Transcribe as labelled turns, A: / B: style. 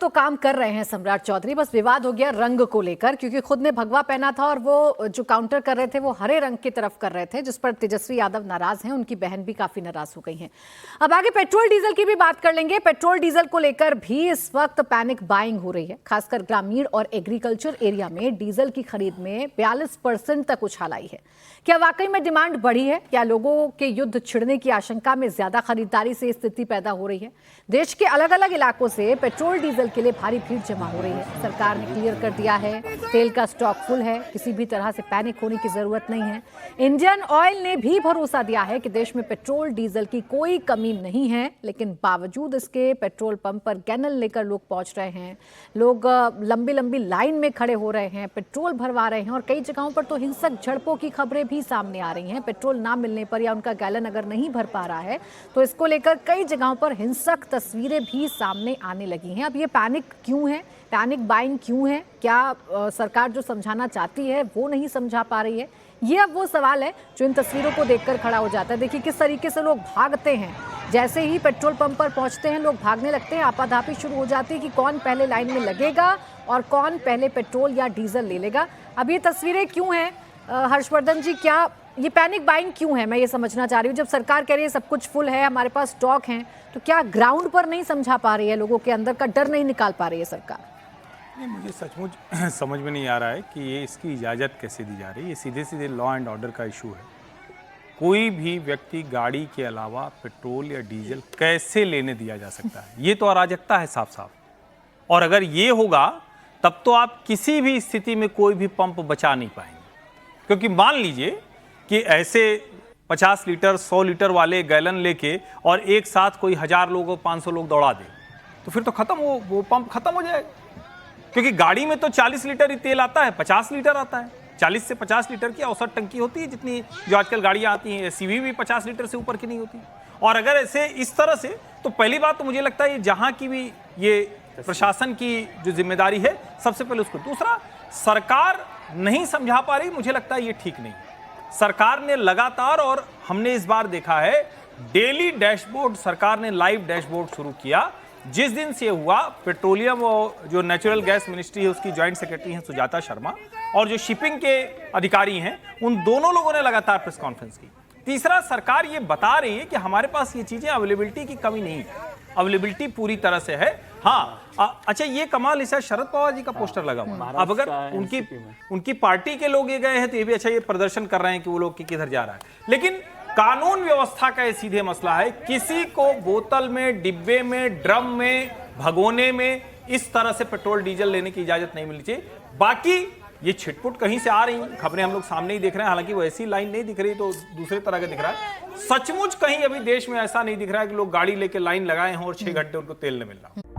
A: तो काम कर रहे हैं सम्राट चौधरी, बस विवाद हो गया रंग को लेकर, क्योंकि खुद ने भगवा पहना था और वो जो काउंटर कर रहे थे वो हरे रंग की तरफ कर रहे थे, जिस पर तेजस्वी यादव नाराज हैं। उनकी बहन भी काफी नाराज हो गई हैं। अब आगे पेट्रोल डीजल की भी बात कर लेंगे। पेट्रोल डीजल को लेकर भी इस वक्त पैनिक बाइंग हो रही है। खासकर ग्रामीण और एग्रीकल्चर एरिया में डीजल की खरीद में 42% तक उछाल आई है। क्या वाकई में डिमांड बढ़ी है? क्या लोगों के युद्ध छिड़ने की आशंका में ज्यादा खरीदारी से स्थिति पैदा हो रही है? देश के अलग अलग इलाकों से पेट्रोल डीजल के लिए भारी भीड़ जमा हो रही है। सरकार ने क्लियर कर दिया है, तेल का स्टॉक फुल है, किसी भी तरह से पैनिक होने की जरूरत नहीं है। इंडियन ऑयल ने भी भरोसा दिया है कि देश में पेट्रोल डीजल की कोई कमी नहीं है, लेकिन बावजूद इसके पेट्रोल पंप पर गैलन लेकर लोग पहुंच रहे हैं। लोग लंबी लंबी लाइन में खड़े हो रहे हैं, पेट्रोल भरवा रहे हैं और कई जगहों पर तो हिंसक झड़पों की खबरें भी सामने आ रही हैं। पेट्रोल ना मिलने पर या उनका गैलन अगर नहीं भर पा रहा है तो इसको लेकर कई जगहों पर हिंसक तस्वीरें भी सामने आने लगी हैं। अब ये पैनिक क्यों है, पैनिक बाइंग क्यों है? क्या सरकार जो समझाना चाहती है वो नहीं समझा पा रही है? ये अब वो सवाल है जो इन तस्वीरों को देखकर खड़ा हो जाता है। देखिए किस तरीके से लोग भागते हैं, जैसे ही पेट्रोल पंप पर पहुंचते हैं लोग भागने लगते हैं। आपाधापी शुरू हो जाती है कि कौन पहले लाइन में लगेगा और कौन पहले पेट्रोल या डीजल ले लेगा। अब ये तस्वीरें क्यों हैं हर्षवर्धन जी? क्या ये पैनिक बाइंग क्यों है, मैं ये समझना चाह रही हूँ। जब सरकार कह रही है सब कुछ फुल है, हमारे पास स्टॉक है, तो क्या ग्राउंड पर नहीं समझा पा रही है, लोगों के अंदर का डर नहीं निकाल पा रही है सरकार?
B: नहीं, मुझे सचमुच समझ में नहीं आ रहा है कि ये इसकी इजाज़त कैसे दी जा रही है। ये सीधे सीधे लॉ एंड ऑर्डर का इशू है। कोई भी व्यक्ति गाड़ी के अलावा पेट्रोल या डीजल कैसे लेने दिया जा सकता है? ये तो अराजकता है साफ साफ। और अगर ये होगा तब तो आप किसी भी स्थिति में कोई भी पंप बचा नहीं पाएंगे, क्योंकि मान लीजिए कि ऐसे 50 लीटर 100 लीटर वाले गैलन लेके और एक साथ कोई 1000 लोग 500 लोग दौड़ा दे, तो फिर तो खत्म हो, वो पंप खत्म हो जाएगा। क्योंकि गाड़ी में तो 40 लीटर ही तेल आता है, 50 लीटर आता है। 40 से 50 लीटर की औसत टंकी होती है, जितनी जो आजकल गाड़ियां आती हैं। एसयूवी भी 50 लीटर से ऊपर की नहीं होती। और अगर ऐसे इस तरह से, तो पहली बात तो मुझे लगता है ये जहां की भी ये प्रशासन की जो जिम्मेदारी है, सबसे पहले उसको। दूसरा, सरकार नहीं समझा पा रही, मुझे लगता है ये ठीक नहीं। सरकार ने लगातार, और हमने इस बार देखा है, डेली डैशबोर्ड, सरकार ने लाइव डैशबोर्ड शुरू किया। जिस दिन से हुआ, पेट्रोलियम और जो नेचुरल गैस मिनिस्ट्री है उसकी ज्वाइंट सेक्रेटरी हैं सुजाता शर्मा, और जो शिपिंग के अधिकारी हैं, उन दोनों लोगों ने लगातार प्रेस कॉन्फ्रेंस की। तीसरा, सरकार ये बता रही है कि हमारे पास ये चीजें अवेलेबिलिटी की कमी नहीं है, अवेलेबिलिटी पूरी तरह से है। हाँ, अच्छा, ये कमाल इसे शरद पवार जी का पोस्टर लगा हुआ। अब अगर उनकी पार्टी के लोग ये गए हैं तो ये भी अच्छा, ये प्रदर्शन कर रहे हैं कि वो लोग किधर जा रहा है। लेकिन कानून व्यवस्था का ये सीधे मसला है। किसी को बोतल में, डिब्बे में, ड्रम में, भगोने में इस तरह से पेट्रोल डीजल लेने की इजाजत नहीं मिलनी चाहिए। बाकी ये छिटपुट कहीं से आ रही हैं खबरें, हम लोग सामने ही देख रहे हैं। हालांकि वो ऐसी लाइन नहीं दिख रही, तो दूसरे तरह का दिख रहा है। सचमुच कहीं अभी देश में ऐसा नहीं दिख रहा है कि लोग गाड़ी लेके लाइन लगाए हों और 6 घंटे उनको तेल नहीं मिल रहा।